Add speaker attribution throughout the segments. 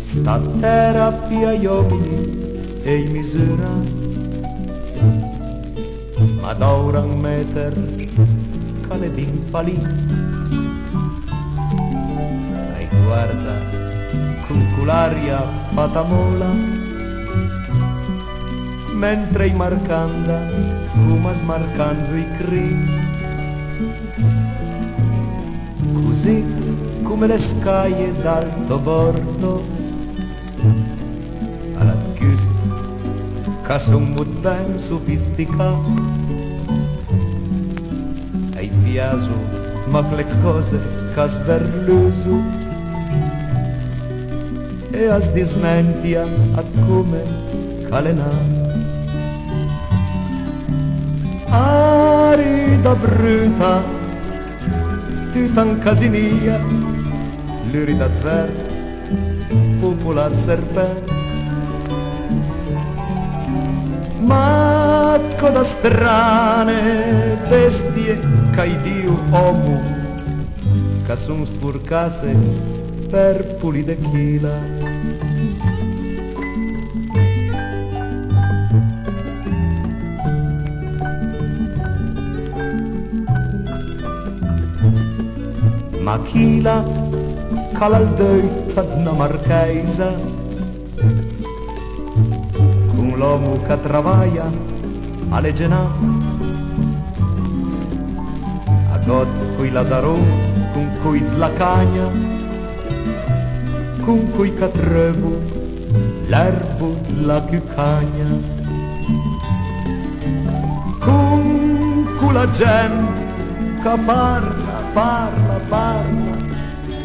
Speaker 1: sta terapia gli uomini e i misura, ma d'ora un meter che le d'infalì. E guarda con cularia patamola, mentre i marcanda come smarcando i cri, così come le scaglie d'alto bordo alla costa che son ben sofisticati, e i piaso ma le cose che sberluso e as dismentia a come calenà. Arida bruta, tutta in casinia, l'urida verde, popola serpente. Ma coda strane bestie che Dio uomo, che son spurcase per pulire chila. Ma chila cala al deut ad una marchesa, con l'uomo che travaia alle genà, a god coi Lazarò, con cui la cagna, con cui che trevo l'erbo la cucagna, con la gente che parla,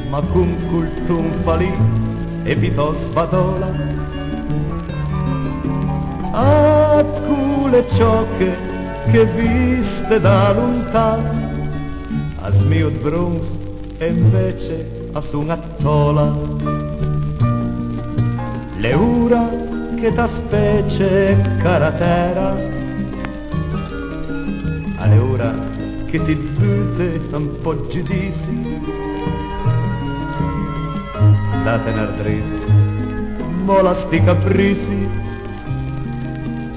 Speaker 1: ma con col tonfalì e vito sbadola, a cule ciocche che viste da lontano, a smiot bronz e invece a sunattola. Le ura che ta specie caratera, alle ora che ti bute un po' giudizi, da tener drissi, mola sti caprisi,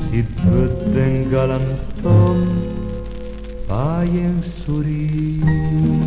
Speaker 1: si tutte in galanton, fai in sorrisi.